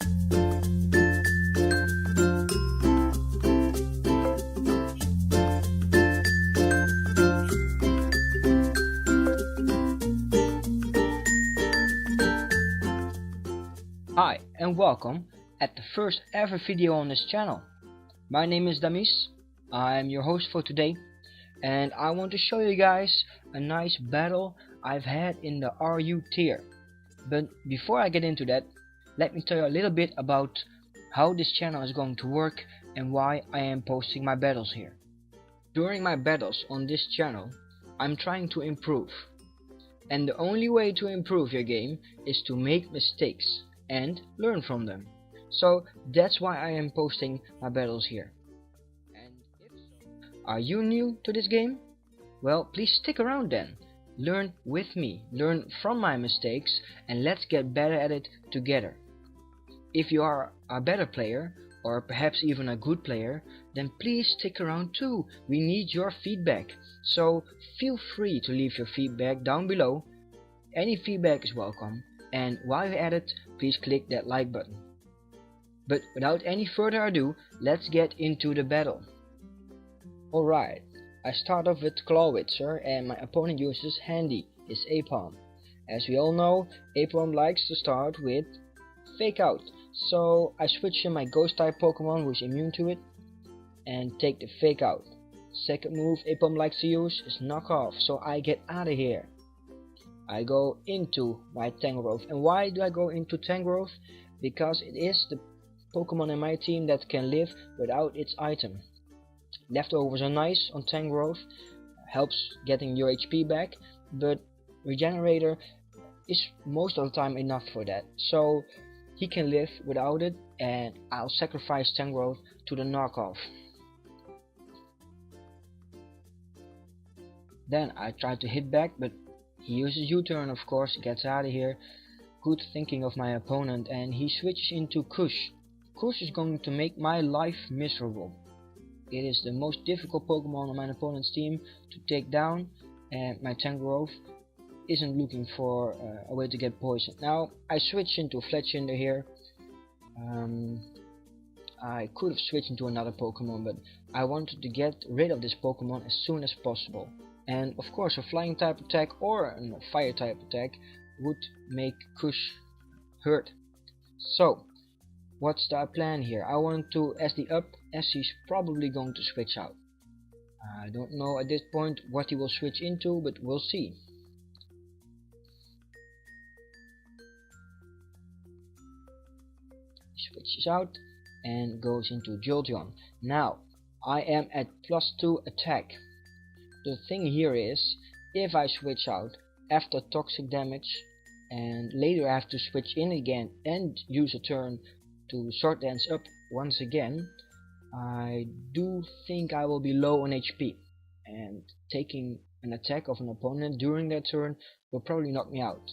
Hi and welcome at the first ever video on this channel. My name is ThaMies, I'm your host for today, and I want to show you guys a nice battle I've had in the RU tier. But before I get into that, let me tell you a little bit about how this channel is going to work and why I am posting my battles here. During my battles on this channel, I'm trying to improve. And the only way to improve your game is to make mistakes and learn from them. So that's why I am posting my battles here. And if so, are you new to this game? Well, please stick around then. Learn with me, learn from my mistakes, and let's get better at it together. If you are a better player, or perhaps even a good player, then please stick around too. We need your feedback. So feel free to leave your feedback down below. Any feedback is welcome. And while you're at it, please click that like button. But without any further ado, let's get into the battle. Alright, I start off with Clawitzer and my opponent uses Handy, his A-Palm. As we all know, A-Palm likes to start with Fake Out. So I switch in my Ghost type Pokemon who is immune to it and take the Fake Out. Second move A-Palm likes to use is Knock Off, so I get out of here. I go into my Tangrowth. And why do I go into Tangrowth? Because it is the Pokemon in my team that can live without its item. Leftovers are nice on Tangrowth, helps getting your HP back, but Regenerator is most of the time enough for that. So he can live without it, and I'll sacrifice Tangrowth to the knockoff. Then I try to hit back, but he uses U-turn, of course, gets out of here. Good thinking of my opponent, and he switches into Kush. Kush is going to make my life miserable. It is the most difficult Pokemon on my opponent's team to take down, and my Tangrowth isn't looking for a way to get poisoned. Now I switch into Fletchinder here. I could have switched into another Pokemon, but I wanted to get rid of this Pokemon as soon as possible. And of course a flying type attack or a fire type attack would make Kush hurt. So what's the plan here? I want to SD up as he's probably going to switch out. I don't know at this point what he will switch into, but we'll see. He switches out and goes into Jolteon. Now I am at +2 attack. The thing here is, if I switch out after toxic damage and later I have to switch in again and use a turn to Sword Dance up once again, I do think I will be low on HP, and taking an attack of an opponent during that turn will probably knock me out.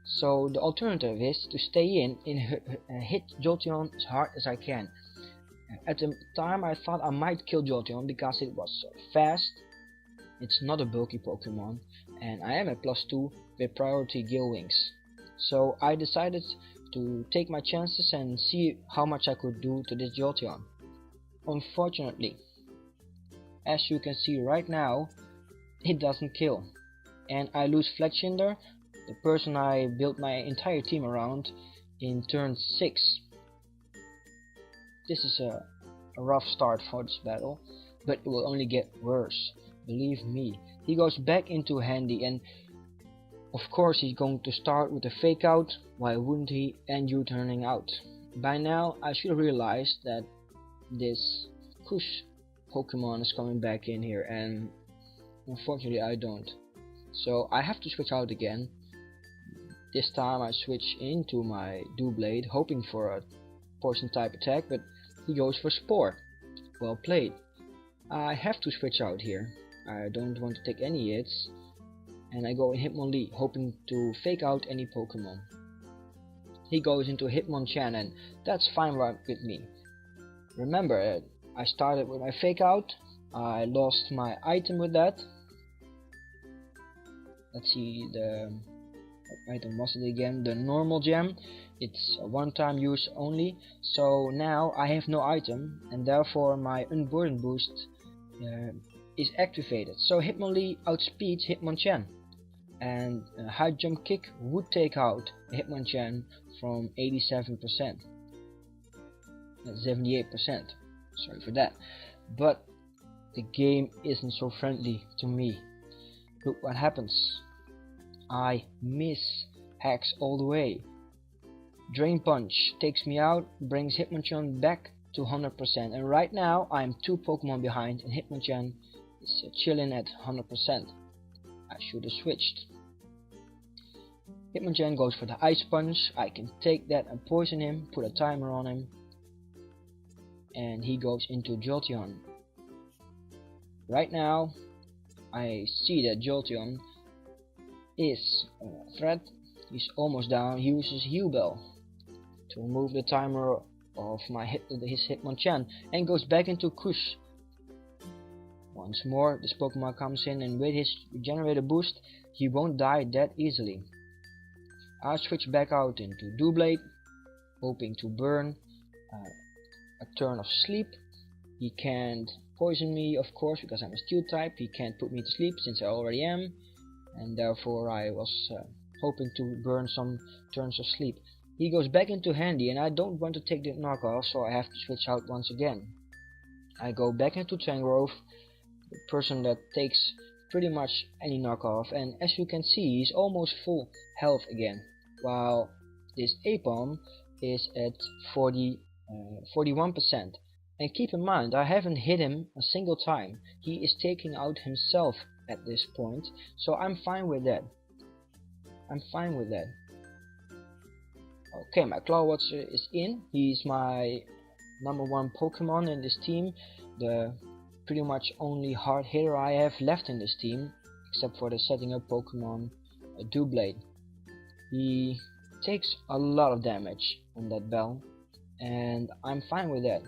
So the alternative is to stay in and hit Jolteon as hard as I can. At the time I thought I might kill Jolteon because it was fast, it's not a bulky Pokemon, and I am at +2 with priority Gale Wings. So I decided to take my chances and see how much I could do to this Jolteon. Unfortunately, as you can see right now, it doesn't kill, and I lose Fletchinder, the person I built my entire team around, in turn 6. This is a rough start for this battle, but it will only get worse, believe me. He goes back into Handy, and of course he's going to start with a Fake Out, why wouldn't he, and U-turning out. By now I should have realized that this Kush Pokemon is coming back in here, and unfortunately I don't. So I have to switch out again. This time I switch into my Doublade, hoping for a poison type attack, but he goes for Spore. Well played. I have to switch out here. I don't want to take any hits, and I go in Hitmonlee, hoping to fake out any Pokemon. He goes into Hitmonchan, and that's fine with me. Remember, I started with my fake out. I lost my item with that. Let's see, the What item was it again? The normal gem. It's a one-time use only. So now I have no item, and therefore my unburden boost is activated. So Hitmonlee outspeeds Hitmonchan, and a high jump kick would take out Hitmonchan from 87%, 78%. Sorry for that. But the game isn't so friendly to me. Look what happens. I miss hacks all the way. Drain Punch takes me out, brings Hitmonchan back to 100%, and right now I'm 2 Pokemon behind and Hitmonchan is chilling at 100%. I should have switched. Hitmonchan goes for the Ice Punch. I can take that and poison him, put a timer on him, and he goes into Jolteon. Right now I see that Jolteon is a threat. He's almost down. He uses Heal Bell to remove the timer of his Hitmonchan and goes back into Kush. Once more this Pokemon comes in, and with his Regenerator boost he won't die that easily. I switch back out into Doublade, hoping to burn a turn of sleep. He can't poison me, of course, because I'm a Steel type. He can't put me to sleep since I already am, and therefore I was hoping to burn some turns of sleep. He goes back into Handy, and I don't want to take the knockoff, so I have to switch out once again. I go back into Tangrowth, the person that takes pretty much any knockoff, and as you can see he's almost full health again, while this Apom is at 41%. And keep in mind, I haven't hit him a single time. He is taking out himself at this point, so I'm fine with that. Okay, my Clawwatcher is in. He's my #1 Pokemon in this team, the pretty much only hard hitter I have left in this team, except for the setting up Pokemon Doublade. He takes a lot of damage on that bell, and I'm fine with that.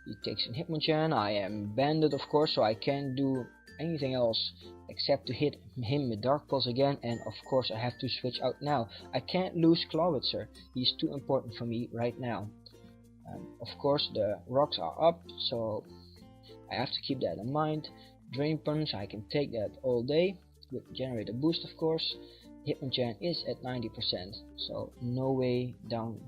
He takes an Hitmonchan. I am banded, of course, so I can't do anything else except to hit him with Dark Pulse again, and of course I have to switch out now. I can't lose Clawwitzer. He's too important for me right now. Of course the rocks are up, so I have to keep that in mind. Drain Punch, I can take that all day with Generator boost, of course. Hitmonchan is at 90%, so no way down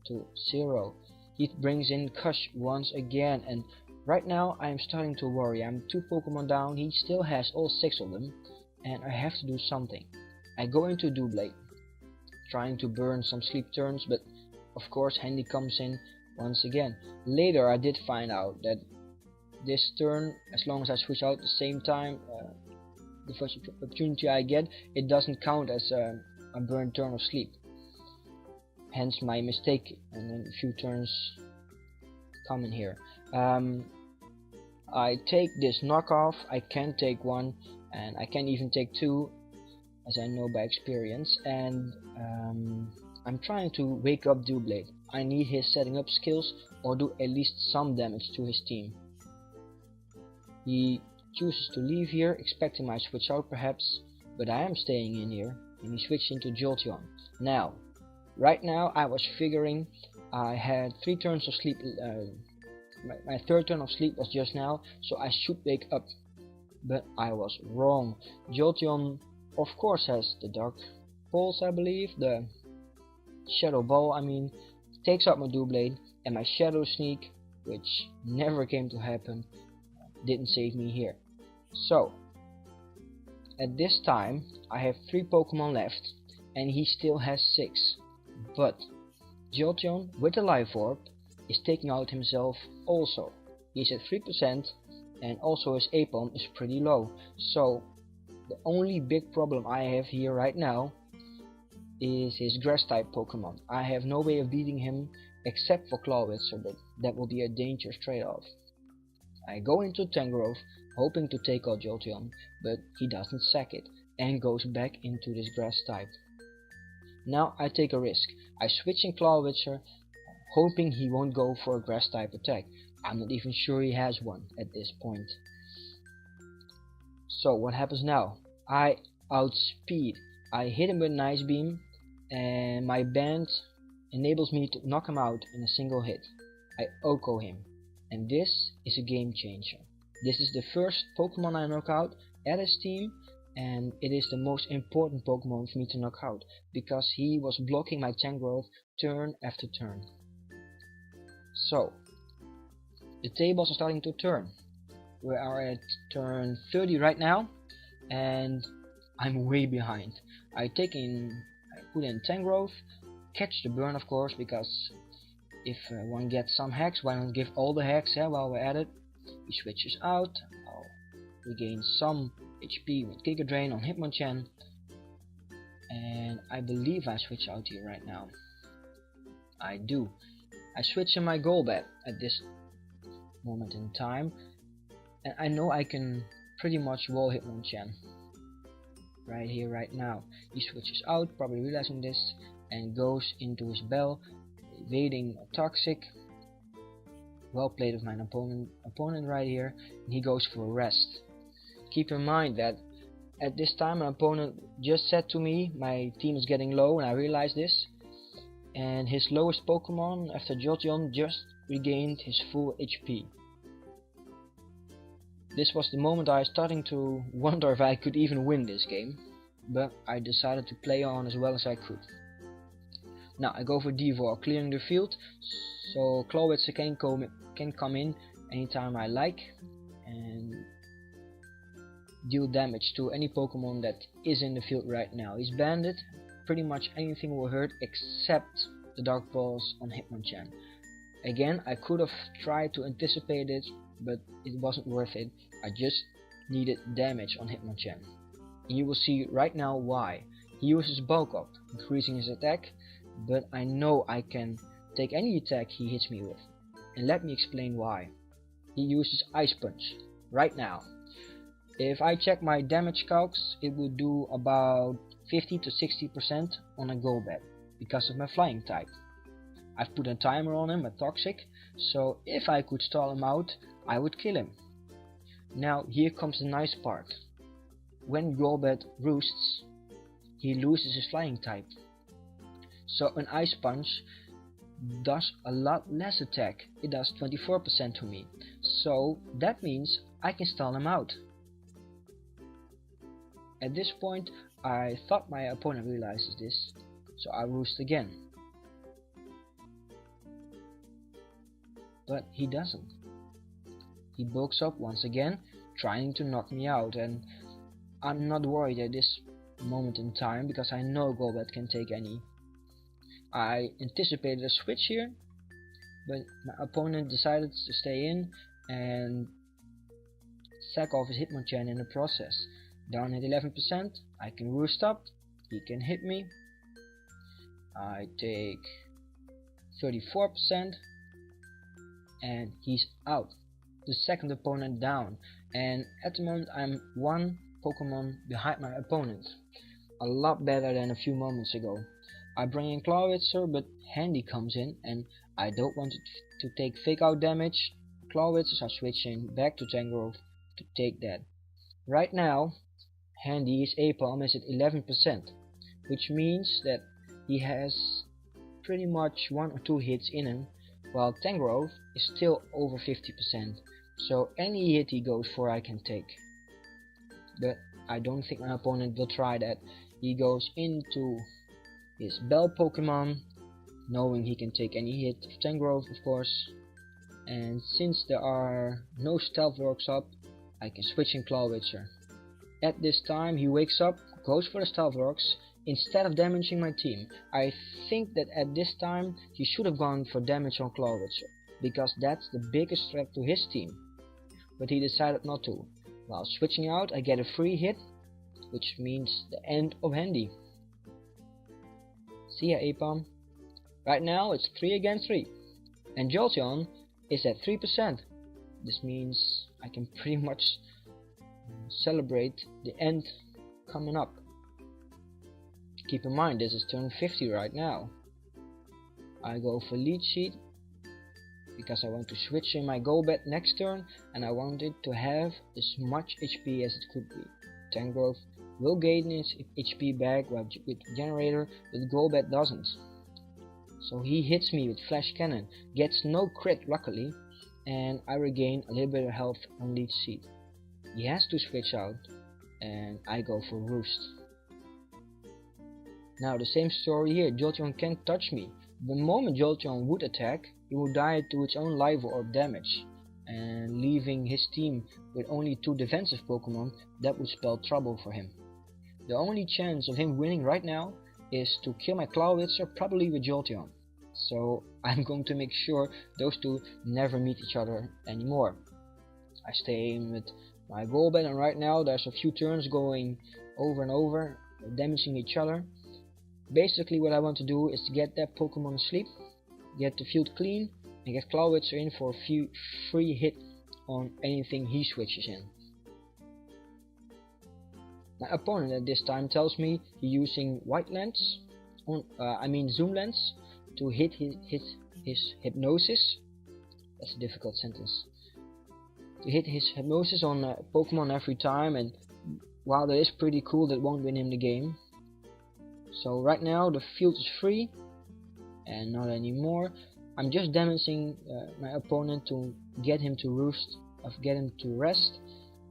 to 0. He brings in Kush once again, and right now I am starting to worry. I'm 2 Pokemon down, he still has all 6 of them, and I have to do something. I go into Doublade, trying to burn some sleep turns, but of course Handy comes in once again. Later I did find out that this turn, as long as I switch out at the same time, the first opportunity I get, it doesn't count as a burned turn of sleep. Hence my mistake, and then a few turns come in here. I take this knockoff. I can take 1, and I can even take 2, as I know by experience, and I'm trying to wake up Doublade. I need his setting up skills, or do at least some damage to his team. He chooses to leave here, expecting my switch out perhaps, but I am staying in here, and he switched into Jolteon. Now, right now I was figuring I had 3 turns of sleep, my 3rd turn of sleep was just now, so I should wake up, but I was wrong. Jolteon of course has the Dark Pulse, I believe, the Shadow Ball, I mean, takes out my Doublade, and my Shadow Sneak, which never came to happen, didn't save me here. So at this time I have 3 Pokemon left, and he still has 6, but Jolteon with the Life Orb is taking out himself also. He's at 3%, and also his Apom is pretty low. So the only big problem I have here right now is his Grass type Pokemon. I have no way of beating him except for Clawwitzer, but that will be a dangerous trade-off. I go into Tangrowth hoping to take out Jolteon, but he doesn't sack it and goes back into this Grass type. Now I take a risk. I switch in Clawwitzer, hoping he won't go for a Grass type attack. I'm not even sure he has one at this point. So what happens now? I outspeed. I hit him with an ice beam, and my band enables me to knock him out in a single hit. I OHKO him, and this is a game changer. This is the first Pokemon I knock out at his team, and it is the most important Pokemon for me to knock out, because he was blocking my Tangrowth turn after turn. So, the tables are starting to turn. We are at turn 30 right now, and I'm way behind. I put in Tangrowth, catch the burn of course, because if one gets some hacks, why not give all the hacks while we're at it. He switches out, I'll regain some HP with Giga Drain on Hitmonchan, and I believe I switch out here right now. I do. I switch in my Golbat at this moment in time, and I know I can pretty much wall Hitmonchan right here, right now. He switches out, probably realizing this, and goes into his Bell, evading a Toxic. Well played of my opponent right here, and he goes for a rest. Keep in mind that at this time my opponent just said to me my team is getting low, and I realized this, and his lowest Pokemon after Jolteon just regained his full HP. This was the moment I was starting to wonder if I could even win this game, but I decided to play on as well as I could. Now I go for Devour, clearing the field, so Clawitzer can come in anytime I like and deal damage to any Pokemon that is in the field right now. He's banded, pretty much anything will hurt except the Dark Balls on Hitmonchan. Again, I could have tried to anticipate it, but it wasn't worth it. I just needed damage on Hitmonchan. And you will see right now why. He uses Bulk Up, increasing his attack, but I know I can take any attack he hits me with. And let me explain why. He uses Ice Punch right now. If I check my damage calcs, it would do about 50 to 60% on a Golbat because of my flying type. I've put a timer on him, a Toxic, so if I could stall him out, I would kill him. Now here comes the nice part. When Golbat roosts, he loses his flying type. So an Ice Punch does a lot less attack. It does 24% to me. So that means I can stall him out. At this point I thought my opponent realizes this, so I roost again. But he doesn't. He bulks up once again, trying to knock me out, and I'm not worried at this moment in time because I know Golbat can take any. I anticipated a switch here, but my opponent decided to stay in and sack off his Hitmonchan in the process. Down at 11%, I can roost up, he can hit me. I take 34%, and he's out. The second opponent down, and at the moment I'm one Pokemon behind my opponent. A lot better than a few moments ago. I bring in Clawitzer, but Handy comes in, and I don't want to take fake out damage. Clawitzer are switching back to Tangrowth to take that. Right now, Handy's A-Palm is at 11%, which means that he has pretty much 1 or 2 hits in him, while Tangrowth is still over 50%. So any hit he goes for I can take. But I don't think my opponent will try that. He goes into his Bell Pokemon, knowing he can take any hit of Tangrowth of course. And since there are no Stealth Rocks up, I can switch in Clawitzer. At this time he wakes up, goes for the Stealth Rocks instead of damaging my team. I think that at this time he should have gone for damage on Clawitzer, because that's the biggest threat to his team. But he decided not to. While switching out I get a free hit, which means the end of Handy. See ya A-Palm. Right now it's 3 against 3. And Jolteon is at 3%. This means I can pretty much celebrate the end coming up. Keep in mind this is turn 50 right now. I go for Leech Seed because I want to switch in my Golbat next turn, and I wanted to have as much HP as it could be. Tangrowth will gain his HP back with Generator, but Golbat doesn't. So he hits me with Flash Cannon, gets no crit luckily, and I regain a little bit of health on Leech Seed. He has to switch out, and I go for Roost. Now the same story here, Jolteon can't touch me. The moment Jolteon would attack, he would die to its own Life Orb damage, and leaving his team with only 2 defensive Pokemon, that would spell trouble for him. The only chance of him winning right now is to kill my Clawitzer, probably with Jolteon. So I'm going to make sure those two never meet each other anymore. I stay in with my Golbat, and right now there's a few turns going over and over, damaging each other. Basically what I want to do is to get that Pokemon asleep, get the field clean, and get Clawitzer in for a few free hit on anything he switches in. My opponent at this time tells me he's using white lens, zoom lens, to hit his hypnosis. That's a difficult sentence. To hit his hypnosis on Pokemon every time, and while that is pretty cool, that won't win him the game. So right now the field is free, and not anymore. I'm just damaging my opponent to get him to roost, get him to rest,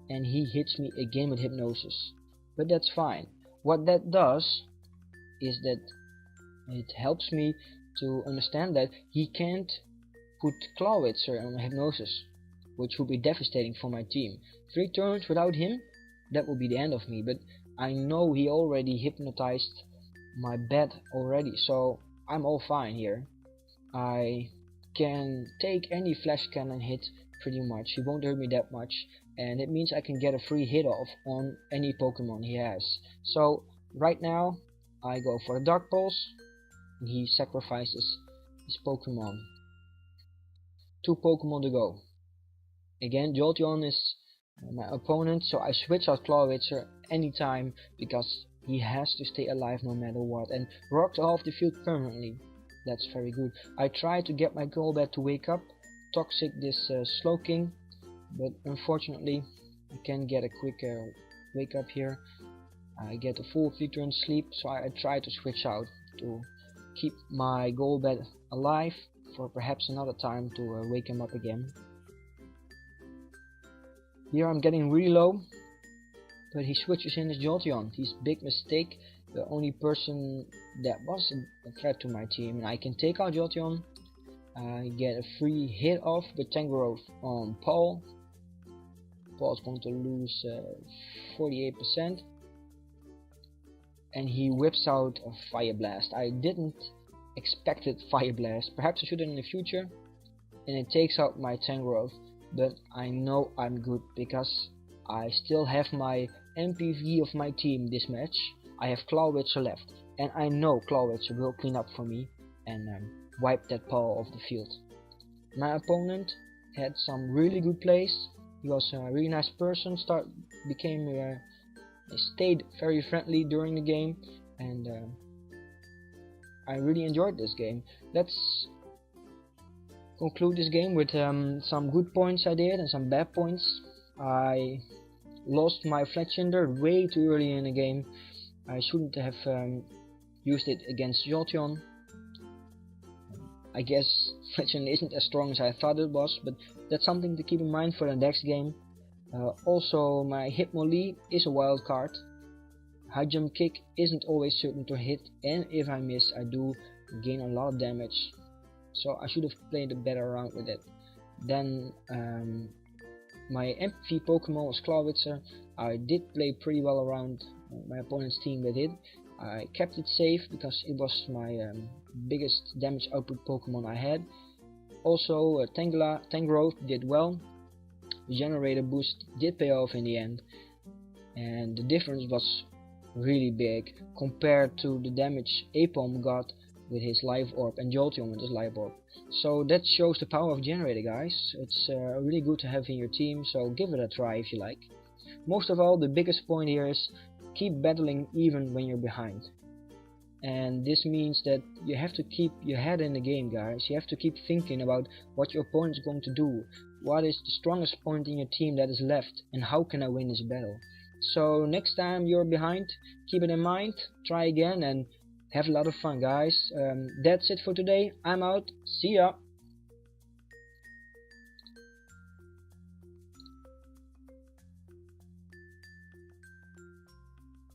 and he hits me again with hypnosis. But that's fine. What that does is that it helps me to understand that he can't put Clawitzer on hypnosis, which would be devastating for my team. 3 turns without him, that would be the end of me, but I know he already hypnotized my bet already, so I'm all fine here. I can take any Flash Cannon hit pretty much, he won't hurt me that much, and it means I can get a free hit off on any Pokemon he has. So right now I go for the Dark Pulse, and he sacrifices his Pokemon. 2 Pokemon to go. Again, Jolteon is my opponent, so I switch out Clawitzer anytime because he has to stay alive no matter what, and rocks off the field permanently. That's very good. I try to get my Golbat to wake up, toxic this Slowking, but unfortunately I can't get a quick wake up here. I get a full 3 turns sleep, so I try to switch out to keep my Golbat alive for perhaps another time to wake him up again. Here I'm getting really low, but he switches in his Jolteon. His big mistake, the only person that was a threat to my team, and I can take out Jolteon. I get a free hit off with Tangrowth on Paul. Paul's going to lose 48%, and he whips out a Fire Blast. I didn't expect it Fire Blast. Perhaps I should in the future, and it takes out my Tangrowth. But I know I'm good because I still have my MPV of my team this match. I have Clawitzer left, and I know Clawitzer will clean up for me and wipe that Paul off the field. My opponent had some really good plays. He was a really nice person. Stayed very friendly during the game, and I really enjoyed this game. Let's conclude this game with some good points I did and some bad points. I lost my Fletchinder way too early in the game. I shouldn't have used it against Jolteon. I guess Fletchinder isn't as strong as I thought it was, but that's something to keep in mind for the next game. Also, my Hitmonlee is a wild card. High jump kick isn't always certain to hit, and if I miss, I do gain a lot of damage. So I should have played a better around with it. Then my MPV Pokemon was Clawitzer. I did play pretty well around my opponent's team with it. I kept it safe because it was my biggest damage output Pokemon I had. Also Tangrowth did well. The Generator boost did pay off in the end, and the difference was really big compared to the damage Apom got with his Life Orb and Jolteon with his Life Orb. So that shows the power of Generator, guys. It's really good to have in your team, so give it a try if you like. Most of all, the biggest point here is keep battling even when you're behind. And this means that you have to keep your head in the game, guys. You have to keep thinking about what your opponent is going to do. What is the strongest point in your team that is left, and how can I win this battle? So next time you're behind, keep it in mind, try again, and have a lot of fun, guys. That's it for today. I'm out. See ya.